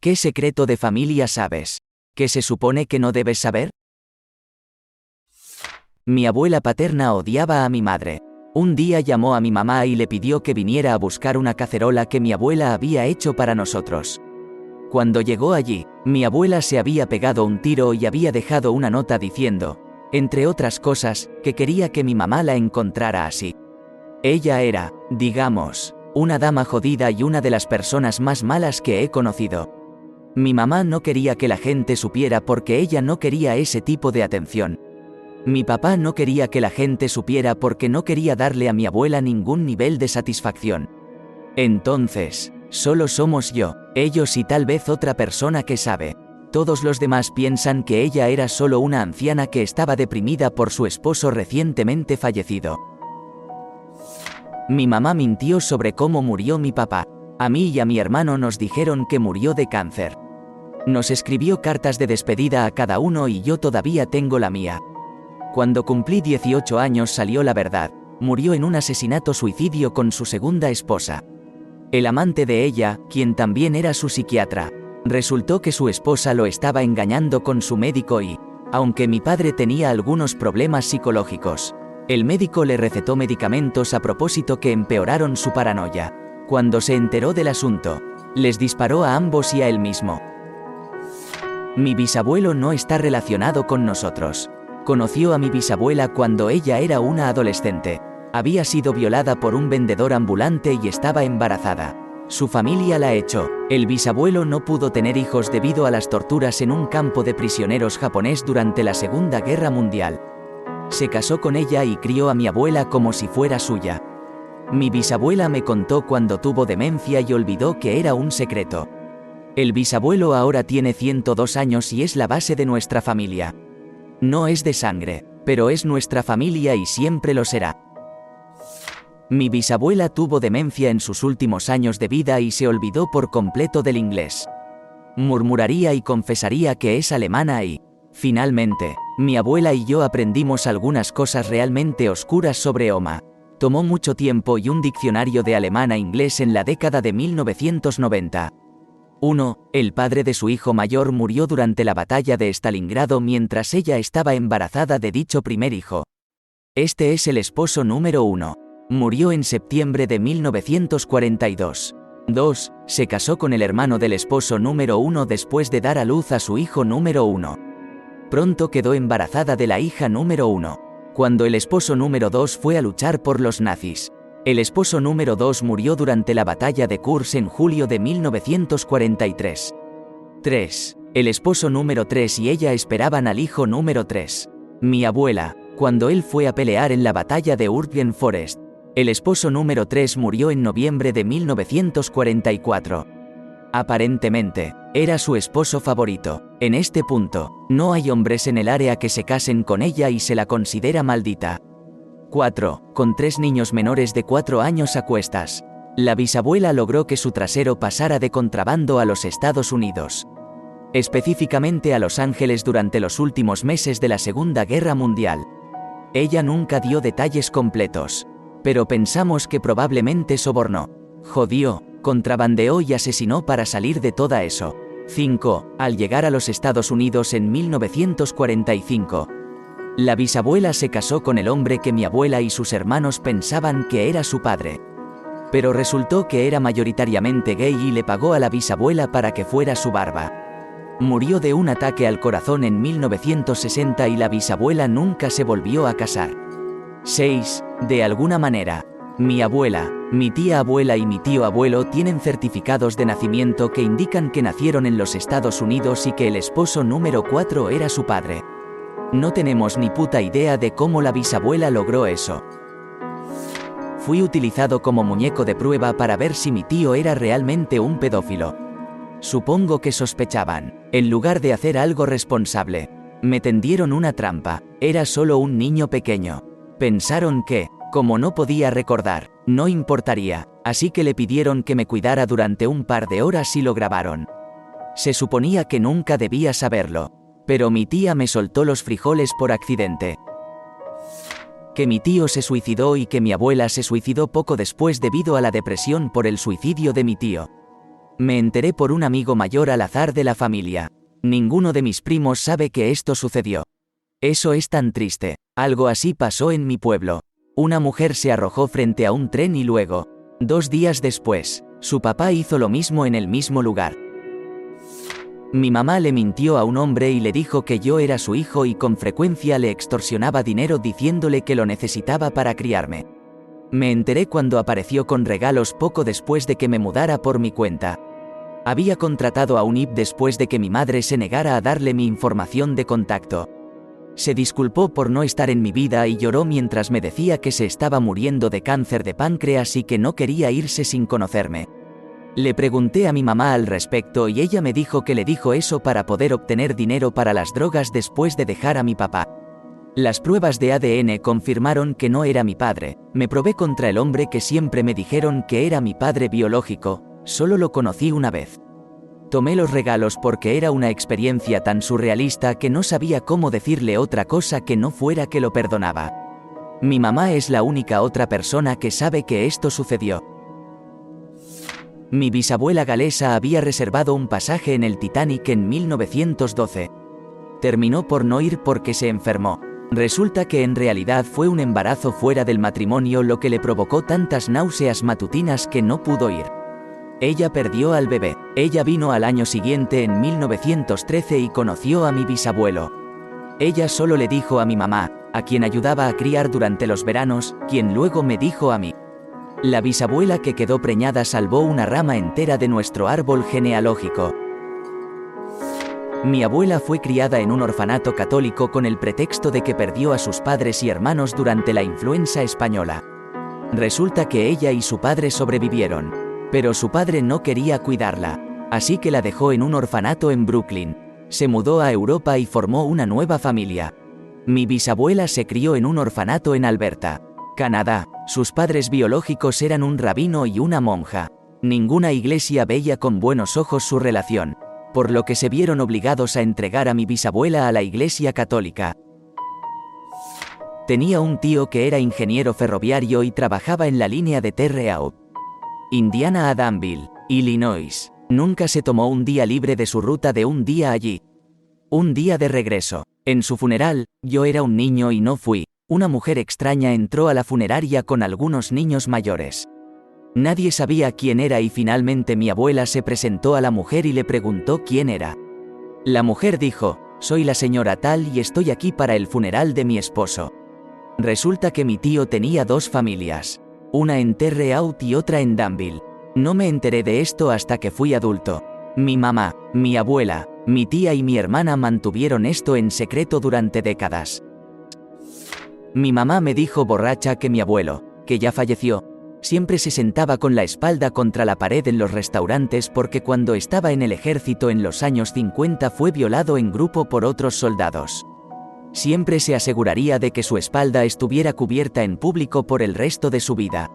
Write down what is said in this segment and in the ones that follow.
¿Qué secreto de familia sabes? ¿Qué se supone que no debes saber? Mi abuela paterna odiaba a mi madre. Un día llamó a mi mamá y le pidió que viniera a buscar una cacerola que mi abuela había hecho para nosotros. Cuando llegó allí, mi abuela se había pegado un tiro y había dejado una nota diciendo, entre otras cosas, que quería que mi mamá la encontrara así. Ella era, digamos, una dama jodida y una de las personas más malas que he conocido. Mi mamá no quería que la gente supiera porque ella no quería ese tipo de atención. Mi papá no quería que la gente supiera porque no quería darle a mi abuela ningún nivel de satisfacción. Entonces, solo somos yo, ellos y tal vez otra persona que sabe. Todos los demás piensan que ella era solo una anciana que estaba deprimida por su esposo recientemente fallecido. Mi mamá mintió sobre cómo murió mi papá. A mí y a mi hermano nos dijeron que murió de cáncer. Nos escribió cartas de despedida a cada uno y yo todavía tengo la mía. Cuando cumplí 18 años salió la verdad. Murió en un asesinato-suicidio con su segunda esposa. El amante de ella, quien también era su psiquiatra. Resultó que su esposa lo estaba engañando con su médico y, aunque mi padre tenía algunos problemas psicológicos, el médico le recetó medicamentos a propósito que empeoraron su paranoia. Cuando se enteró del asunto, les disparó a ambos y a él mismo. Mi bisabuelo no está relacionado con nosotros. Conoció a mi bisabuela cuando ella era una adolescente. Había sido violada por un vendedor ambulante y estaba embarazada. Su familia la echó. El bisabuelo no pudo tener hijos debido a las torturas en un campo de prisioneros japonés durante la Segunda Guerra Mundial. Se casó con ella y crió a mi abuela como si fuera suya. Mi bisabuela me contó cuando tuvo demencia y olvidó que era un secreto. El bisabuelo ahora tiene 102 años y es la base de nuestra familia. No es de sangre, pero es nuestra familia y siempre lo será. Mi bisabuela tuvo demencia en sus últimos años de vida y se olvidó por completo del inglés. Murmuraría y confesaría que es alemana y, finalmente, mi abuela y yo aprendimos algunas cosas realmente oscuras sobre Oma. Tomó mucho tiempo y un diccionario de alemán a inglés en la década de 1990. 1. El padre de su hijo mayor murió durante la batalla de Stalingrado mientras ella estaba embarazada de dicho primer hijo. Este es el esposo número 1. Murió en septiembre de 1942. 2. Se casó con el hermano del esposo número 1 después de dar a luz a su hijo número 1. Pronto quedó embarazada de la hija número 1. Cuando el esposo número 2 fue a luchar por los nazis. El esposo número 2 murió durante la batalla de Kursk en julio de 1943. 3. El esposo número 3 y ella esperaban al hijo número 3. Mi abuela, cuando él fue a pelear en la batalla de Urgen Forest. El esposo número 3 murió en noviembre de 1944. Aparentemente, era su esposo favorito. En este punto, no hay hombres en el área que se casen con ella y se la considera maldita. 4. Con 3 niños menores de 4 años a cuestas. La bisabuela logró que su trasero pasara de contrabando a los Estados Unidos. Específicamente a Los Ángeles durante los últimos meses de la Segunda Guerra Mundial. Ella nunca dio detalles completos, pero pensamos que probablemente sobornó, jodió, contrabandeó y asesinó para salir de todo eso. 5. Al llegar a los Estados Unidos en 1945. La bisabuela se casó con el hombre que mi abuela y sus hermanos pensaban que era su padre. Pero resultó que era mayoritariamente gay y le pagó a la bisabuela para que fuera su barba. Murió de un ataque al corazón en 1960 y la bisabuela nunca se volvió a casar. 6. De alguna manera, mi abuela, mi tía abuela y mi tío abuelo tienen certificados de nacimiento que indican que nacieron en los Estados Unidos y que el esposo número 4 era su padre. No tenemos ni puta idea de cómo la bisabuela logró eso. Fui utilizado como muñeco de prueba para ver si mi tío era realmente un pedófilo. Supongo que sospechaban. En lugar de hacer algo responsable, me tendieron una trampa. Era solo un niño pequeño. Pensaron que, como no podía recordar, no importaría, así que le pidieron que me cuidara durante un par de horas y lo grabaron. Se suponía que nunca debía saberlo. Pero mi tía me soltó los frijoles por accidente. Que mi tío se suicidó y que mi abuela se suicidó poco después debido a la depresión por el suicidio de mi tío. Me enteré por un amigo mayor al azar de la familia. Ninguno de mis primos sabe que esto sucedió. Eso es tan triste. Algo así pasó en mi pueblo. Una mujer se arrojó frente a un tren y luego, 2 días después, su papá hizo lo mismo en el mismo lugar. Mi mamá le mintió a un hombre y le dijo que yo era su hijo y con frecuencia le extorsionaba dinero diciéndole que lo necesitaba para criarme. Me enteré cuando apareció con regalos poco después de que me mudara por mi cuenta. Había contratado a un IP después de que mi madre se negara a darle mi información de contacto. Se disculpó por no estar en mi vida y lloró mientras me decía que se estaba muriendo de cáncer de páncreas y que no quería irse sin conocerme. Le pregunté a mi mamá al respecto y ella me dijo que le dijo eso para poder obtener dinero para las drogas después de dejar a mi papá. Las pruebas de ADN confirmaron que no era mi padre. Me probé contra el hombre que siempre me dijeron que era mi padre biológico, solo lo conocí una vez. Tomé los regalos porque era una experiencia tan surrealista que no sabía cómo decirle otra cosa que no fuera que lo perdonaba. Mi mamá es la única otra persona que sabe que esto sucedió. Mi bisabuela galesa había reservado un pasaje en el Titanic en 1912. Terminó por no ir porque se enfermó. Resulta que en realidad fue un embarazo fuera del matrimonio lo que le provocó tantas náuseas matutinas que no pudo ir. Ella perdió al bebé. Ella vino al año siguiente en 1913 y conoció a mi bisabuelo. Ella solo le dijo a mi mamá, a quien ayudaba a criar durante los veranos, quien luego me dijo a mí. La bisabuela que quedó preñada salvó una rama entera de nuestro árbol genealógico. Mi abuela fue criada en un orfanato católico con el pretexto de que perdió a sus padres y hermanos durante la influenza española. Resulta que ella y su padre sobrevivieron, pero su padre no quería cuidarla, así que la dejó en un orfanato en Brooklyn. Se mudó a Europa y formó una nueva familia. Mi bisabuela se crió en un orfanato en Alberta, Canadá. Sus padres biológicos eran un rabino y una monja. Ninguna iglesia veía con buenos ojos su relación, por lo que se vieron obligados a entregar a mi bisabuela a la Iglesia Católica. Tenía un tío que era ingeniero ferroviario y trabajaba en la línea de Terre-Haute, Indiana a Danville, Illinois. Nunca se tomó un día libre de su ruta de un día allí. Un día de regreso. En su funeral, yo era un niño y no fui. Una mujer extraña entró a la funeraria con algunos niños mayores. Nadie sabía quién era y finalmente mi abuela se presentó a la mujer y le preguntó quién era. La mujer dijo, soy la señora tal y estoy aquí para el funeral de mi esposo. Resulta que mi tío tenía 2 familias, una en Terre-Haute y otra en Danville. No me enteré de esto hasta que fui adulto. Mi mamá, mi abuela, mi tía y mi hermana mantuvieron esto en secreto durante décadas. Mi mamá me dijo borracha que mi abuelo, que ya falleció, siempre se sentaba con la espalda contra la pared en los restaurantes porque cuando estaba en el ejército en los años 50 fue violado en grupo por otros soldados. Siempre se aseguraría de que su espalda estuviera cubierta en público por el resto de su vida.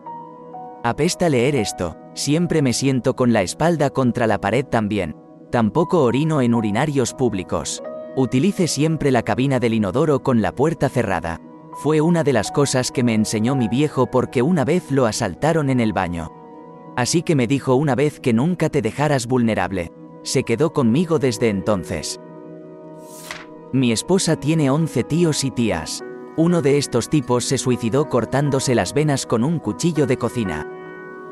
Apesta leer esto. Siempre me siento con la espalda contra la pared también. Tampoco orino en urinarios públicos. Utilice siempre la cabina del inodoro con la puerta cerrada. Fue una de las cosas que me enseñó mi viejo porque una vez lo asaltaron en el baño. Así que me dijo una vez que nunca te dejaras vulnerable. Se quedó conmigo desde entonces. Mi esposa tiene 11 tíos y tías. Uno de estos tipos se suicidó cortándose las venas con un cuchillo de cocina.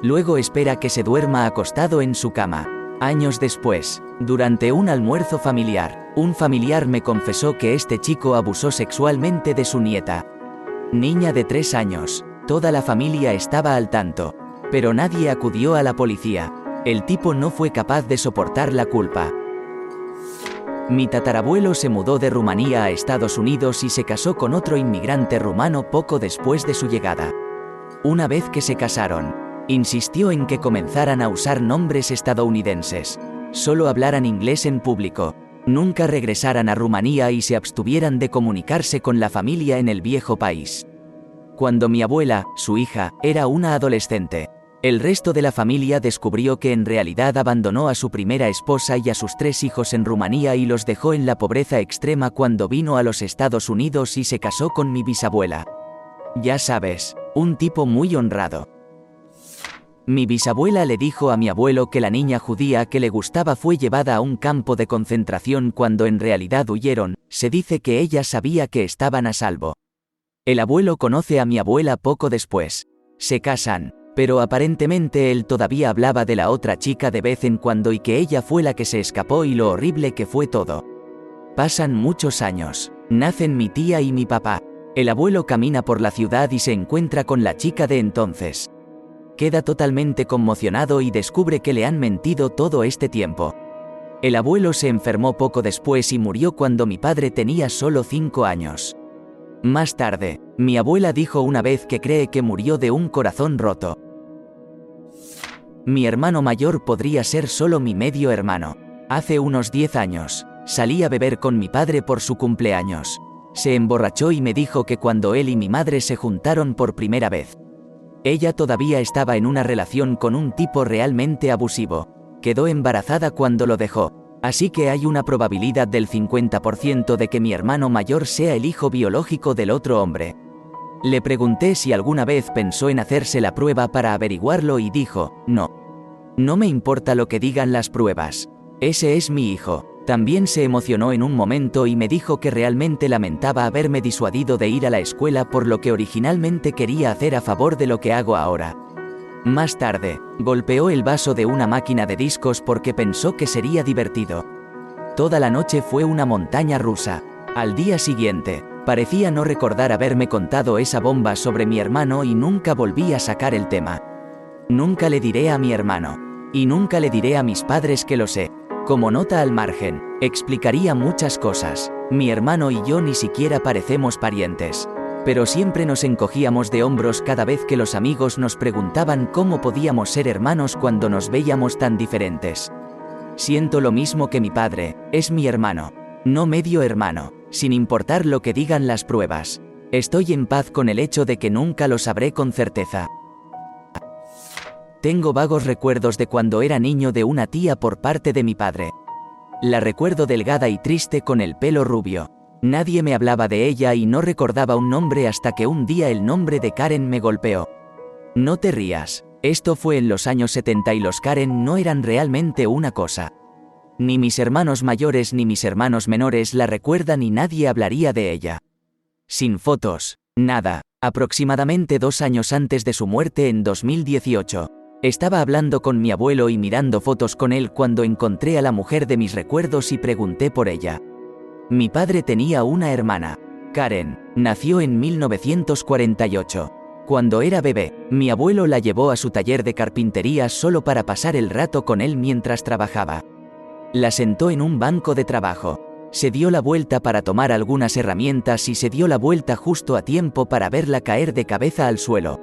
Luego espera que se duerma acostado en su cama. Años después, durante un almuerzo familiar, un familiar me confesó que este chico abusó sexualmente de su nieta. Niña de 3 años. Toda la familia estaba al tanto, pero nadie acudió a la policía. El tipo no fue capaz de soportar la culpa. Mi tatarabuelo se mudó de Rumanía a Estados Unidos y se casó con otro inmigrante rumano poco después de su llegada. Una vez que se casaron, insistió en que comenzaran a usar nombres estadounidenses, solo hablaran inglés en público, nunca regresaran a Rumanía y se abstuvieran de comunicarse con la familia en el viejo país. Cuando mi abuela, su hija, era una adolescente, el resto de la familia descubrió que en realidad abandonó a su primera esposa y a sus 3 hijos en Rumanía y los dejó en la pobreza extrema cuando vino a los Estados Unidos y se casó con mi bisabuela. Ya sabes, un tipo muy honrado. Mi bisabuela le dijo a mi abuelo que la niña judía que le gustaba fue llevada a un campo de concentración cuando en realidad huyeron. Se dice que ella sabía que estaban a salvo. El abuelo conoce a mi abuela poco después. Se casan, pero aparentemente él todavía hablaba de la otra chica de vez en cuando y que ella fue la que se escapó y lo horrible que fue todo. Pasan muchos años. Nacen mi tía y mi papá. El abuelo camina por la ciudad y se encuentra con la chica de entonces. Queda totalmente conmocionado y descubre que le han mentido todo este tiempo. El abuelo se enfermó poco después y murió cuando mi padre tenía solo 5 años. Más tarde, mi abuela dijo una vez que cree que murió de un corazón roto. Mi hermano mayor podría ser solo mi medio hermano. Hace unos 10 años, salí a beber con mi padre por su cumpleaños. Se emborrachó y me dijo que cuando él y mi madre se juntaron por primera vez, ella todavía estaba en una relación con un tipo realmente abusivo. Quedó embarazada cuando lo dejó, así que hay una probabilidad del 50% de que mi hermano mayor sea el hijo biológico del otro hombre. Le pregunté si alguna vez pensó en hacerse la prueba para averiguarlo y dijo, no. No me importa lo que digan las pruebas. Ese es mi hijo. También se emocionó en un momento y me dijo que realmente lamentaba haberme disuadido de ir a la escuela por lo que originalmente quería hacer a favor de lo que hago ahora. Más tarde, golpeó el vaso de una máquina de discos porque pensó que sería divertido. Toda la noche fue una montaña rusa. Al día siguiente, parecía no recordar haberme contado esa bomba sobre mi hermano y nunca volví a sacar el tema. Nunca le diré a mi hermano. Y nunca le diré a mis padres que lo sé. Como nota al margen, explicaría muchas cosas. Mi hermano y yo ni siquiera parecemos parientes. Pero siempre nos encogíamos de hombros cada vez que los amigos nos preguntaban cómo podíamos ser hermanos cuando nos veíamos tan diferentes. Siento lo mismo que mi padre, es mi hermano. No medio hermano, sin importar lo que digan las pruebas. Estoy en paz con el hecho de que nunca lo sabré con certeza. Tengo vagos recuerdos de cuando era niño de una tía por parte de mi padre. La recuerdo delgada y triste con el pelo rubio. Nadie me hablaba de ella y no recordaba un nombre hasta que un día el nombre de Karen me golpeó. No te rías, esto fue en los años 70 y los Karen no eran realmente una cosa. Ni mis hermanos mayores ni mis hermanos menores la recuerdan y nadie hablaría de ella. Sin fotos, nada. Aproximadamente 2 años antes de su muerte en 2018. Estaba hablando con mi abuelo y mirando fotos con él cuando encontré a la mujer de mis recuerdos y pregunté por ella. Mi padre tenía una hermana, Karen, nació en 1948. Cuando era bebé, mi abuelo la llevó a su taller de carpintería solo para pasar el rato con él mientras trabajaba. La sentó en un banco de trabajo. Se dio la vuelta para tomar algunas herramientas y se dio la vuelta justo a tiempo para verla caer de cabeza al suelo.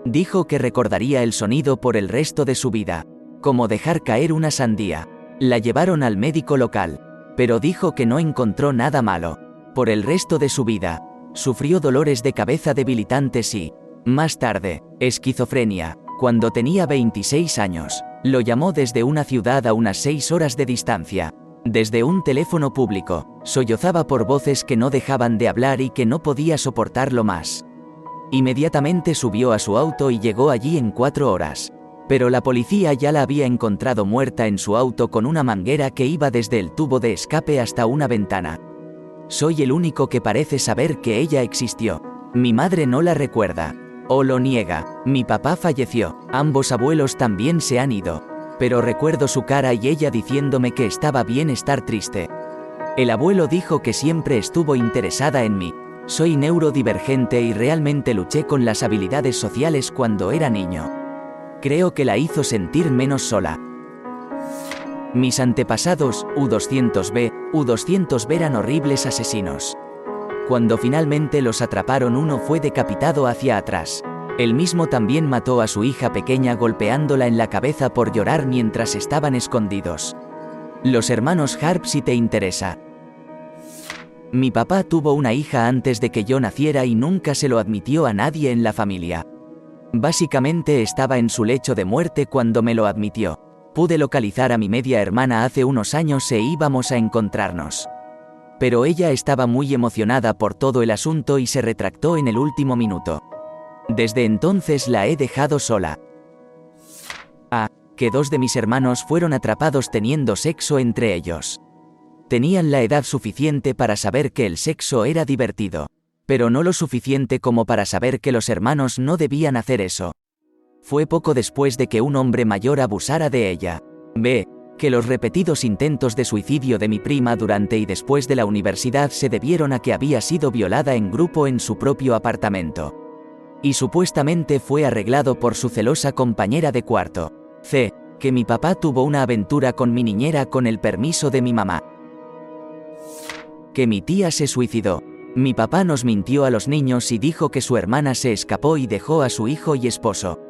Dijo que recordaría el sonido por el resto de su vida, como dejar caer una sandía. La llevaron al médico local, pero dijo que no encontró nada malo. Por el resto de su vida, sufrió dolores de cabeza debilitantes y, más tarde, esquizofrenia. Cuando tenía 26 años, lo llamó desde una ciudad a unas 6 horas de distancia. Desde un teléfono público, sollozaba por voces que no dejaban de hablar y que no podía soportarlo más. Inmediatamente subió a su auto y llegó allí en 4 horas. Pero la policía ya la había encontrado muerta en su auto con una manguera que iba desde el tubo de escape hasta una ventana. Soy el único que parece saber que ella existió. Mi madre no la recuerda. O lo niega. Mi papá falleció. Ambos abuelos también se han ido. Pero recuerdo su cara y ella diciéndome que estaba bien estar triste. El abuelo dijo que siempre estuvo interesada en mí. Soy neurodivergente y realmente luché con las habilidades sociales cuando era niño. Creo que la hizo sentir menos sola. Mis antepasados, U200B, U200B eran horribles asesinos. Cuando finalmente los atraparon, uno fue decapitado hacia atrás. Él mismo también mató a su hija pequeña golpeándola en la cabeza por llorar mientras estaban escondidos. Los hermanos Harp, si te interesa. Mi papá tuvo una hija antes de que yo naciera y nunca se lo admitió a nadie en la familia. Básicamente estaba en su lecho de muerte cuando me lo admitió. Pude localizar a mi media hermana hace unos años e íbamos a encontrarnos. Pero ella estaba muy emocionada por todo el asunto y se retractó en el último minuto. Desde entonces la he dejado sola. que 2 de mis hermanos fueron atrapados teniendo sexo entre ellos. Tenían la edad suficiente para saber que el sexo era divertido, pero no lo suficiente como para saber que los hermanos no debían hacer eso. Fue poco después de que un hombre mayor abusara de ella. B. Que los repetidos intentos de suicidio de mi prima durante y después de la universidad se debieron a que había sido violada en grupo en su propio apartamento. Y supuestamente fue arreglado por su celosa compañera de cuarto. C. Que mi papá tuvo una aventura con mi niñera con el permiso de mi mamá. Que mi tía se suicidó. Mi papá nos mintió a los niños y dijo que su hermana se escapó y dejó a su hijo y esposo.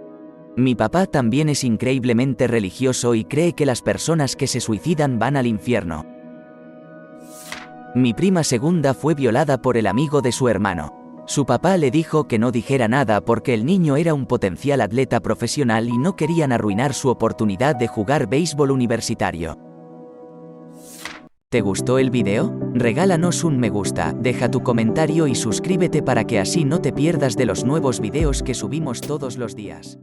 Mi papá también es increíblemente religioso y cree que las personas que se suicidan van al infierno. Mi prima segunda fue violada por el amigo de su hermano. Su papá le dijo que no dijera nada porque el niño era un potencial atleta profesional y no querían arruinar su oportunidad de jugar béisbol universitario. ¿Te gustó el video? Regálanos un me gusta, deja tu comentario y suscríbete para que así no te pierdas de los nuevos videos que subimos todos los días.